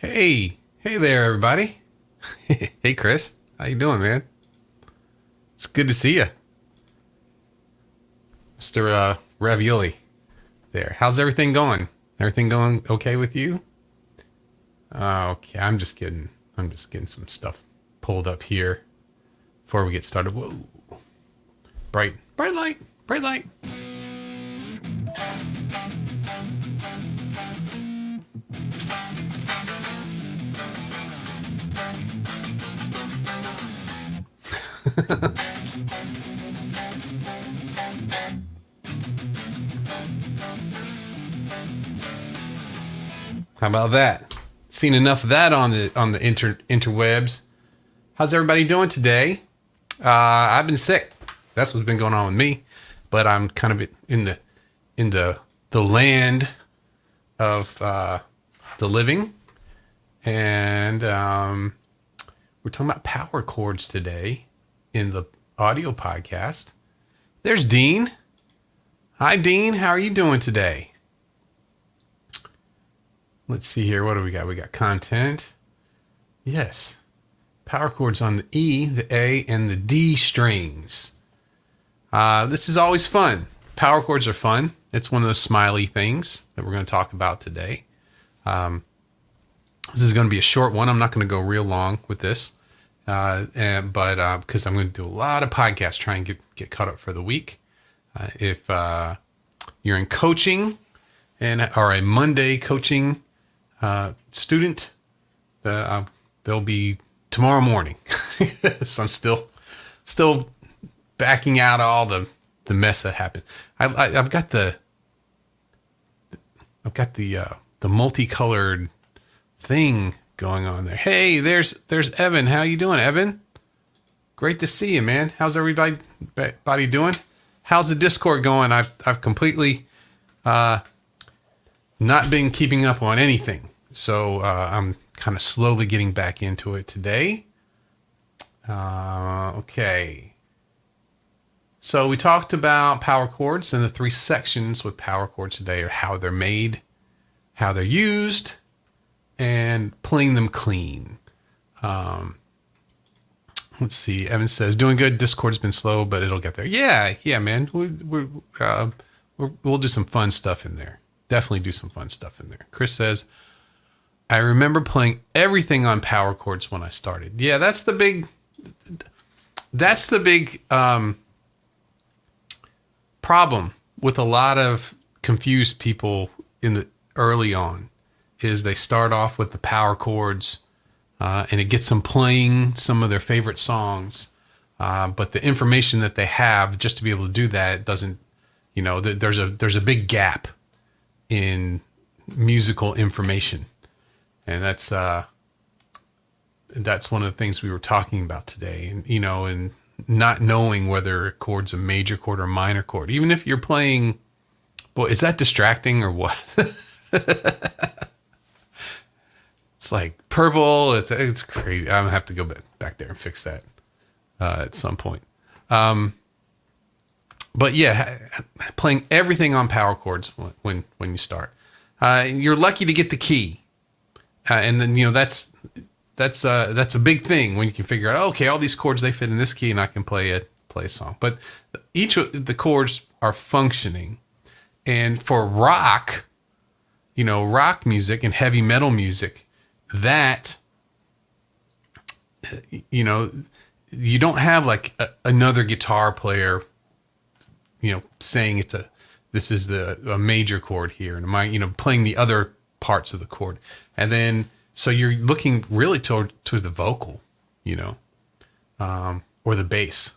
Hey there, everybody. Hey, Chris. How you doing, man? It's good to see you, Mr. Ravioli. There. How's everything going? Everything going okay with you? Okay, I'm just kidding. I'm just getting some stuff pulled up here before we get started. Whoa, bright light, bright light. How about that? Seen enough of that on the interwebs. How's everybody doing today? I've been sick. That's what's been going on with me. But I'm kind of in the land of the living, and we're talking about power chords today in the audio podcast. There's Dean. Hi, Dean. How are you doing today? Let's see here. What do we got? We got content. Yes. Power chords on the E, the A, and the D strings. This is always fun. Power chords are fun. It's one of those smiley things that we're going to talk about today. This is going to be a short one. I'm not going to go real long with this, but because I'm going to do a lot of podcasts, try and get caught up for the week. If you're in coaching and are a Monday coaching student, they'll be tomorrow morning. So I'm still backing out all the mess that happened. I've got the multicolored thing going on there. Hey, there's Evan. How you doing, Evan? Great to see you, man. How's everybody doing? How's the Discord going? I've completely not been keeping up on anything, so I'm kind of slowly getting back into it today. Okay. So we talked about power chords, and the three sections with power chords today are how they're made, how they're used, and playing them clean. Let's see. Evan says, doing good. Discord's been slow, but it'll get there. Yeah, man. We'll do some fun stuff in there. Definitely do some fun stuff in there. Chris says, I remember playing everything on power chords when I started. Yeah, that's the big problem with a lot of confused people in the early on, is they start off with the power chords, and it gets them playing some of their favorite songs. But the information that they have just to be able to do that doesn't, there's a big gap in musical information. And that's one of the things we were talking about today. And not knowing whether a chord's a major chord or a minor chord, even if you're playing, boy, is that distracting or what? It's like purple. It's crazy. I'm gonna have to go back there and fix that at some point. But yeah, playing everything on power chords when you start, you're lucky to get the key, and then that's a big thing when you can figure out, okay, all these chords, they fit in this key, and I can play a song. But each of the chords are functioning, and for rock music and heavy metal music, that you don't have like another guitar player saying this is a major chord here, and playing the other parts of the chord, and then so you're looking really to the vocal, or the bass,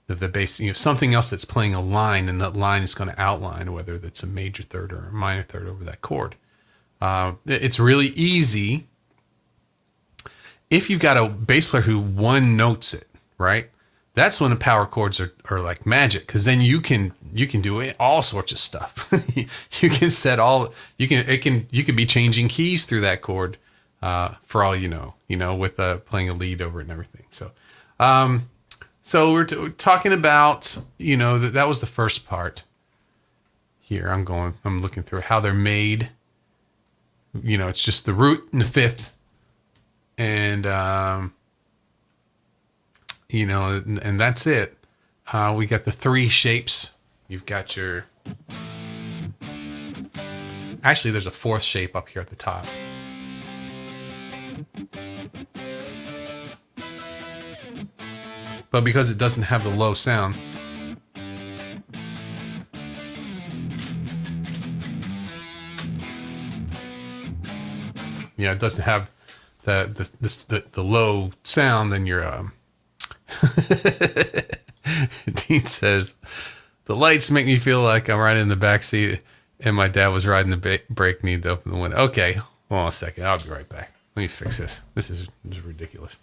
the bass, something else that's playing a line, and that line is going to outline whether that's a major third or a minor third over that chord. It's really easy if you've got a bass player who one notes it, right? That's when the power chords are like magic, because then you can do all sorts of stuff. You can set you could be changing keys through that chord, for all you know, with playing a lead over it and everything. So we're talking about, that was the first part. Here I'm looking through how they're made, It's just the root and the fifth, and and that's it. We got the three shapes. You've got your. Actually, there's a fourth shape up here at the top. But because it doesn't have the low sound, it doesn't have the low sound, then you're Dean says, the lights make me feel like I'm riding in the back seat and my dad was riding the brake, need to open the window. Okay, hold on a second. I'll be right back. Let me fix this. This is ridiculous.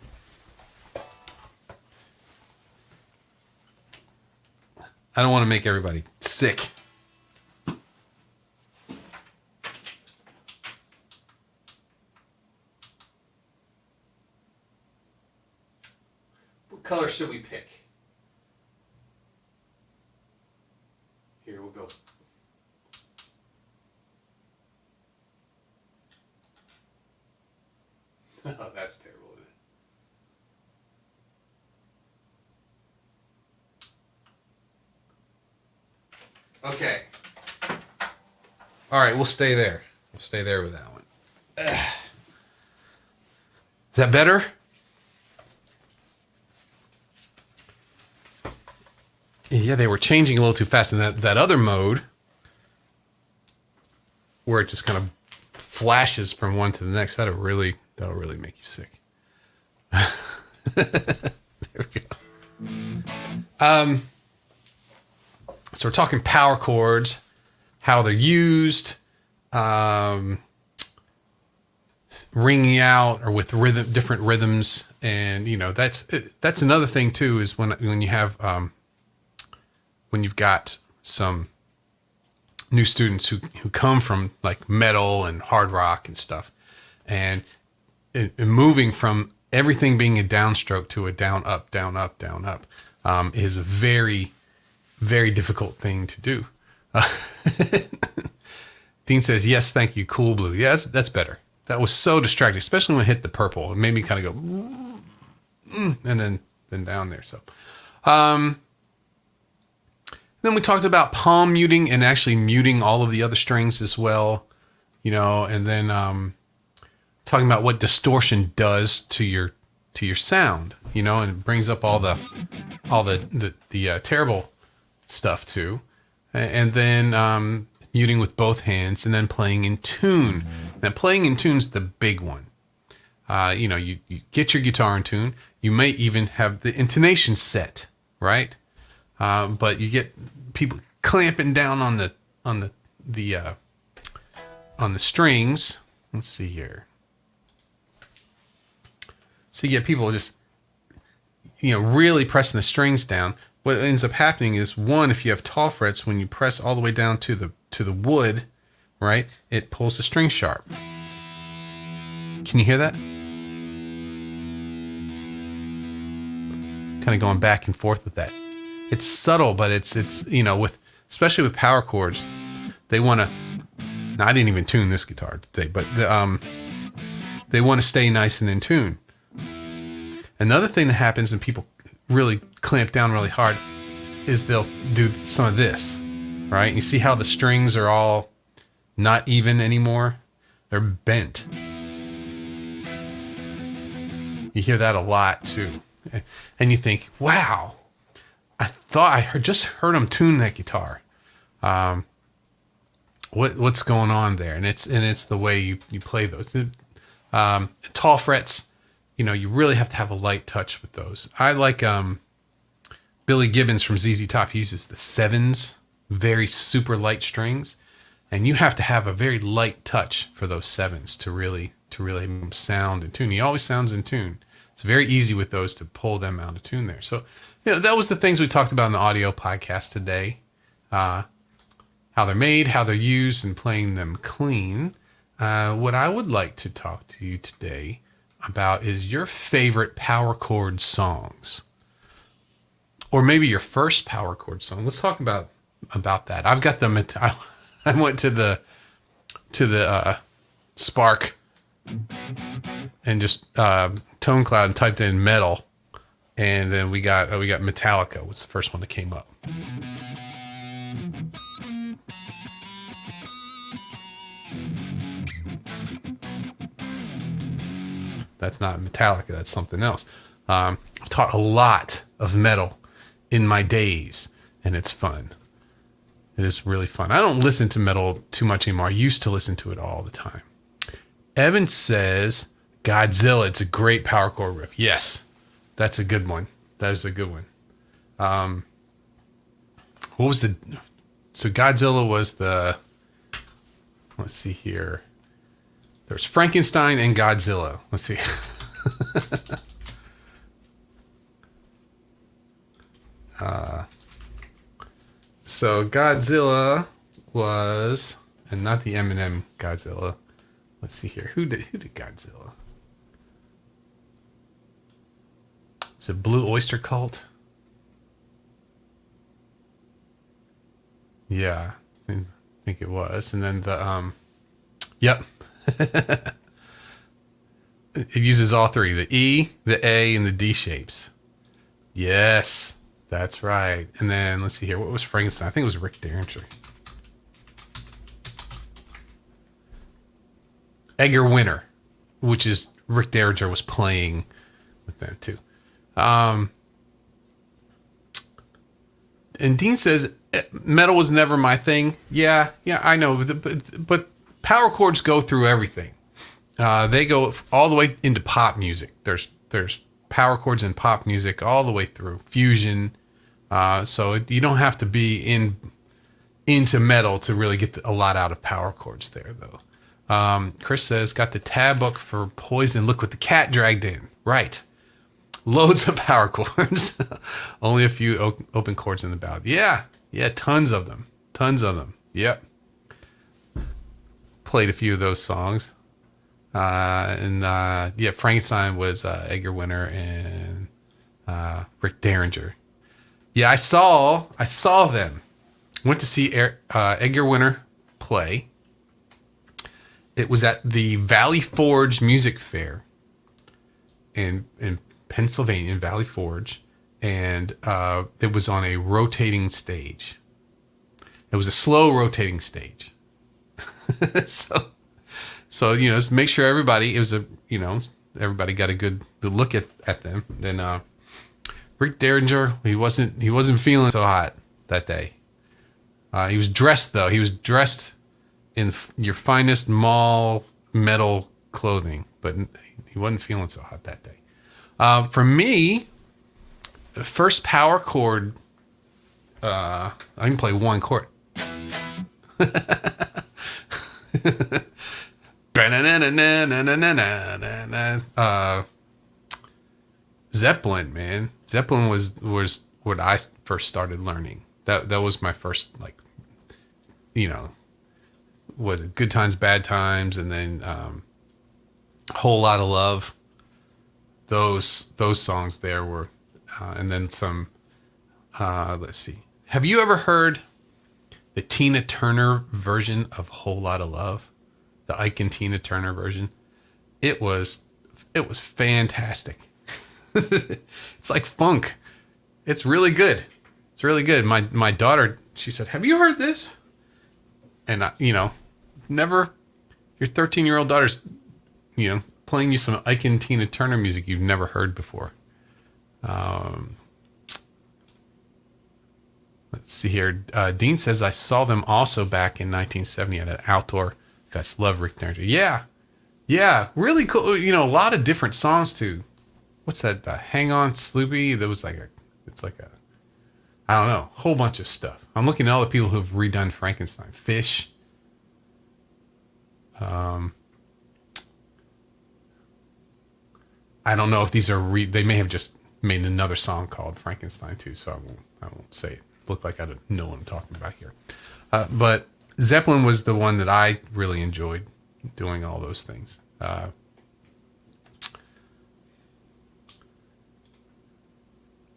I don't want to make everybody sick. What color should we pick? Here, we'll go. Oh, that's terrible, isn't it? Okay. All right, we'll stay there. We'll stay there with that one. Is that better? Yeah, they were changing a little too fast in that other mode where it just kind of flashes from one to the next. That'll really make you sick. There we go. So we're talking power chords, how they're used, ringing out or with different rhythms, and that's another thing too. Is when you have when you've got some new students who come from like metal and hard rock and stuff, and moving from everything being a downstroke to a down up is a very, very difficult thing to do. Dean says, yes, thank you, cool blue. Yeah, that's better. That was so distracting, especially when it hit the purple. It made me kind of go, and then down there. So, then we talked about palm muting and actually muting all of the other strings as well, and then talking about what distortion does to your sound, and it brings up all the terrible stuff too, and then muting with both hands, and then playing in tune. Now, playing in tune's the big one. You get your guitar in tune. You may even have the intonation set, right? But you get people clamping down on the strings. Let's see here. So you get people just really pressing the strings down. What ends up happening is, one, if you have tall frets, when you press all the way down to the wood, right, it pulls the string sharp. Can you hear that? Kind of going back and forth with that. It's subtle, but it's especially with power chords, they want to. Now, I didn't even tune this guitar today, but they want to stay nice and in tune. Another thing that happens, and people really clamp down really hard, is they'll do some of this, right? You see how the strings are all not even anymore? They're bent. You hear that a lot too, and you think, "Wow, I thought I just heard him tune that guitar. What's going on there?" And it's the way you play those. Tall frets, you really have to have a light touch with those. I like Billy Gibbons from ZZ Top. He uses the sevens, very super light strings, and you have to have a very light touch for those sevens to really sound in tune. He always sounds in tune. It's very easy with those to pull them out of tune there. So, that was the things we talked about in the audio podcast today. How they're made, how they're used, and playing them clean. What I would like to talk to you today about is your favorite power chord songs. Or maybe your first power chord song. Let's talk about that. I've got them. I went to the Spark and just Tone Cloud and typed in metal, and then we got Metallica was the first one that came up. That's not Metallica. That's something else. I've taught a lot of metal in my days, and it's fun. It is really fun. I don't listen to metal too much anymore. I used to listen to it all the time. Evan says, Godzilla, it's a great power chord riff. Yes, that's a good one. That is a good one. What was so Godzilla was let's see here. There's Frankenstein and Godzilla. Let's see. So Godzilla was, and not the Eminem Godzilla. Let's see here. Who did Godzilla? Was it Blue Oyster Cult? Yeah, I think it was. And then yep. It uses all three, the E, the A, and the D shapes. Yes. That's right. And then let's see here. What was Frankenstein? I think it was Rick Derringer. Edgar Winter, which is Rick Derringer was playing with them too. And Dean says metal was never my thing. Yeah, I know. But power chords go through everything. They go all the way into pop music. There's power chords in pop music all the way through fusion. So you don't have to be into metal to really get a lot out of power chords there, though. Chris says, got the tab book for Poison. Look what the cat dragged in. Right. Loads of power chords. Only a few open chords in the ballad. Yeah, tons of them. Yep. Played a few of those songs. Frankenstein was Edgar Winter and Rick Derringer. Yeah, I saw them. Went to see Edgar Winter play. It was at the Valley Forge Music Fair in Pennsylvania, in Valley Forge, and it was on a rotating stage. It was a slow rotating stage. So just make sure everybody everybody got a good look at them. Then Rick Derringer, he wasn't feeling so hot that day. He was dressed though. He was dressed in your finest mall metal clothing, but he wasn't feeling so hot that day. For me, the first power chord, I can play one chord. Zeppelin, man. Zeppelin was what I first started learning. That was my first, was it Good Times, Bad Times, and then Whole Lot of Love. Those songs there were, and then some. Let's see. Have you ever heard the Tina Turner version of Whole Lot of Love? The Ike and Tina Turner version. It was fantastic. It's like funk. It's really good. It's really good. My daughter, she said, "Have you heard this?" And never. Your 13-year-old daughter's, playing you some Ike and Tina Turner music you've never heard before. Let's see here. Dean says, I saw them also back in 1970 at an outdoor fest. Love Rick Derringer. Yeah, really cool. A lot of different songs too. What's that? Hang On Sloopy. There was I don't know, whole bunch of stuff. I'm looking at all the people who've redone Frankenstein. Fish. I don't know if these are they may have just made another song called Frankenstein too, so I won't say it. Look like I don't know what I'm talking about here. But Zeppelin was the one that I really enjoyed doing all those things.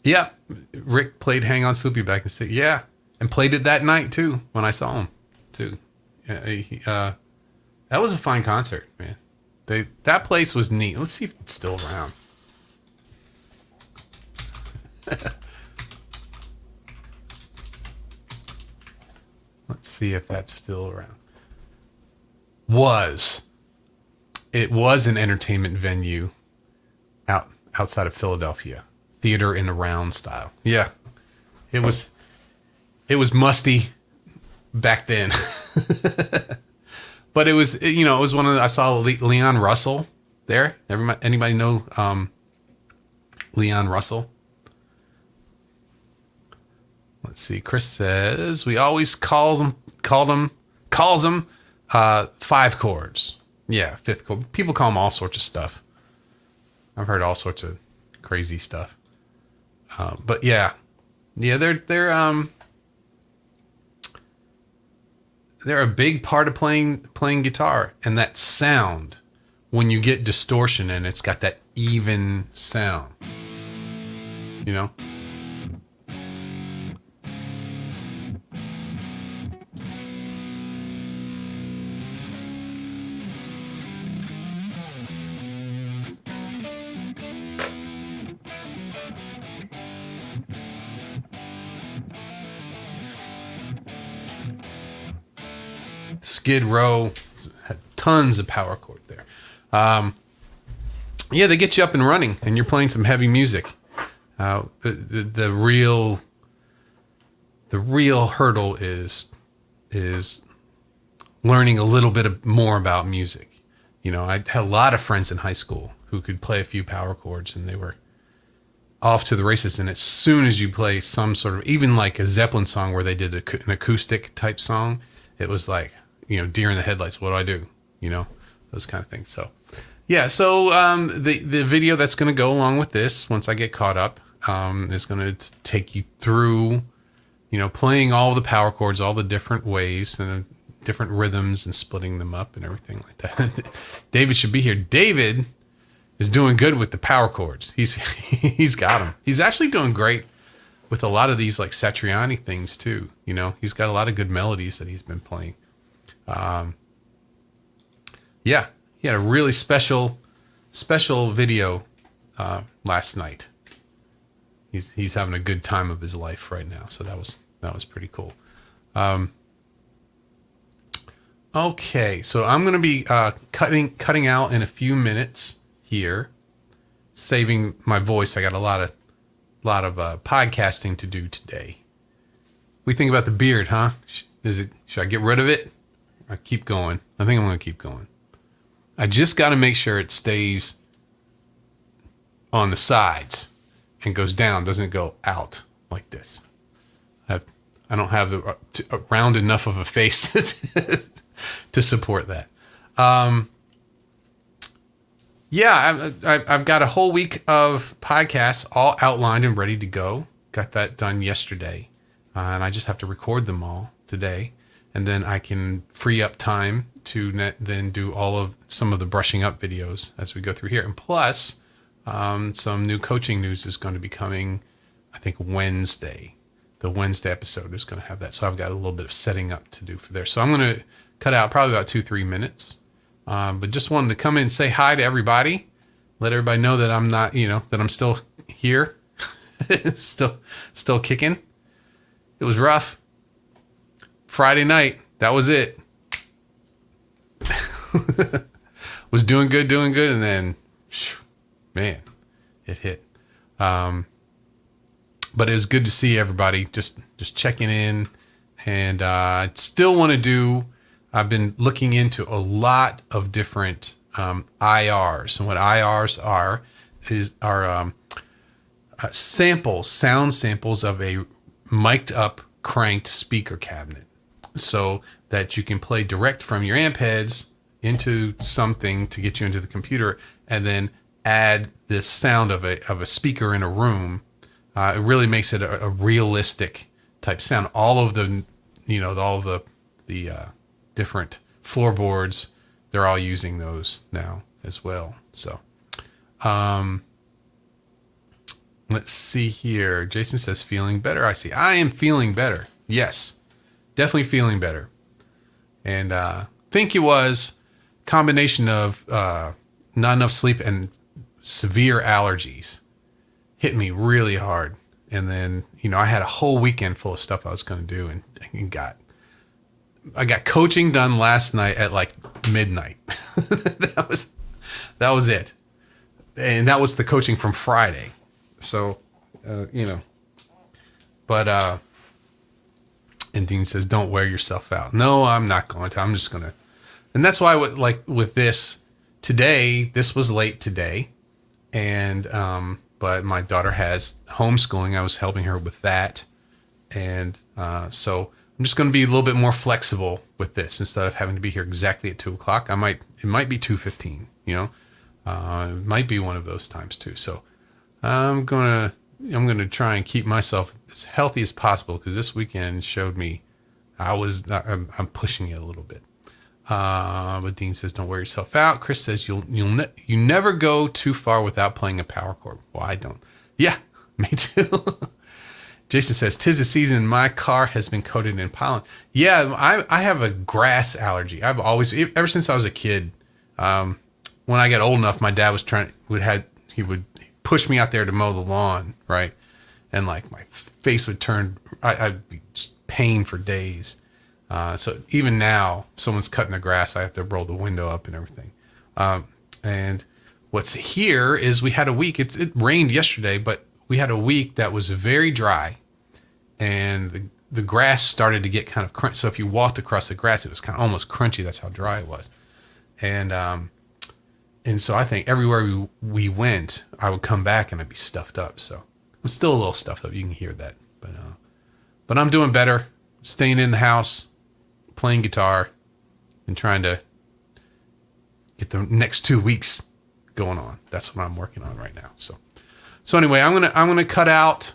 Yeah, Rick played Hang On Sloopy back in the city. Yeah, and played it that night too when I saw him too. That was a fine concert, man. That place was neat. Let's see if it's still around. Let's see if that's still around. It was an entertainment venue outside of Philadelphia. Theater in a round style. Yeah. It was musty back then. But it was, it was one of I saw Leon Russell there. Anybody know Leon Russell? Let's see. Chris says we always calls them five chords. Yeah, fifth chord. People call them all sorts of stuff. I've heard all sorts of crazy stuff. But yeah, they're a big part of playing guitar, and that sound when you get distortion and it's got that even sound, you know. Skid Row had tons of power chord there. Yeah, they get you up and running, and you're playing some heavy music. The real hurdle is learning a little bit more about music. I had a lot of friends in high school who could play a few power chords, and they were off to the races. And as soon as you play some sort of, even like a Zeppelin song where they did an acoustic type song, it was like, deer in the headlights. What do? Those kind of things. So, yeah. So the video that's going to go along with this, once I get caught up, is going to take you through, playing all the power chords, all the different ways and different rhythms, and splitting them up and everything like that. David should be here. David is doing good with the power chords. He's got them. He's actually doing great with a lot of these like Satriani things too. He's got a lot of good melodies that he's been playing. Yeah, he had a really special video last night. He's having a good time of his life right now, so that was pretty cool. Okay, so I'm gonna be cutting out in a few minutes here, saving my voice. I got a lot of podcasting to do today. What do you think about the beard, huh? Should I get rid of it? I keep going. I think I'm going to keep going. I just got to make sure it stays on the sides and goes down, doesn't go out like this. I don't have a round enough of a face to support that. Yeah, I've got a whole week of podcasts all outlined and ready to go. Got that done yesterday. And I just have to record them all today. And then I can free up time to then do some of the brushing up videos as we go through here. And plus, some new coaching news is going to be coming, I think, Wednesday. The Wednesday episode is going to have that. So I've got a little bit of setting up to do for there. So I'm going to cut out probably about 2-3 minutes. But just wanted to come in and say hi to everybody. Let everybody know that I'm not, that I'm still here. still kicking. It was rough. Friday night, that was it. Was doing good, and then, man, it hit. But it was good to see everybody just checking in, and I still want to do. I've been looking into a lot of different IRs, and what IRs are sound samples of a mic'd up cranked speaker cabinet, so that you can play direct from your amp heads into something to get you into the computer, and then add this sound of a speaker in a room. It really makes it a realistic type sound. All of the different floorboards, they're all using those now as well. So, let's see here. Jason says feeling better. I see. I am feeling better. Yes. Definitely feeling better. And think it was combination of not enough sleep and severe allergies hit me really hard. And then, I had a whole weekend full of stuff I was going to do, and I got coaching done last night at like midnight. that was it. And that was the coaching from Friday. So, but, and Dean says, don't wear yourself out. No, I'm not going to. I'm just going to. And that's why with this today, this was late today. And, but my daughter has homeschooling. I was helping her with that. And, so I'm just going to be a little bit more flexible with this instead of having to be here exactly at 2:00. It might be 2:15, it might be one of those times too. So I'm going to try and keep myself as healthy as possible, because this weekend showed me I'm pushing it a little bit. But Dean says, don't wear yourself out. Chris says, you never go too far without playing a power chord. Well, I don't. Yeah, me too. Jason says, 'tis the season. My car has been coated in pollen. Yeah, I have a grass allergy. I've always, ever since I was a kid, when I got old enough, my dad he would push me out there to mow the lawn, right? And like my face would turn, I'd be just pain for days. So even now, if someone's cutting the grass, I have to roll the window up and everything. And what's here is we had a week, it rained yesterday, but we had a week that was very dry, and the grass started to get kind of crunchy. So if you walked across the grass, it was kind of almost crunchy. That's how dry it was. And so I think everywhere we went, I would come back and I'd be stuffed up. So I'm still a little stuffed up. You can hear that, but I'm doing better, staying in the house, playing guitar, and trying to get the next 2 weeks going on. That's what I'm working on right now. So anyway, I'm gonna cut out.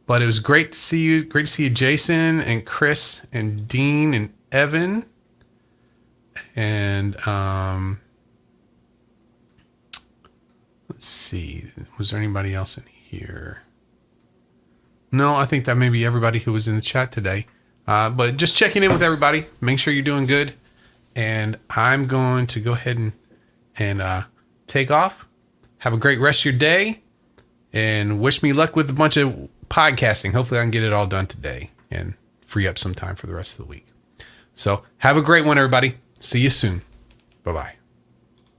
But it was great to see you. Great to see you, Jason and Chris and Dean and Evan. And let's see. Was there anybody else in here? No, I think that may be everybody who was in the chat today. But just checking in with everybody. Make sure you're doing good. And I'm going to go ahead and take off. Have a great rest of your day. And wish me luck with a bunch of podcasting. Hopefully I can get it all done today and free up some time for the rest of the week. So have a great one, everybody. See you soon. Bye-bye.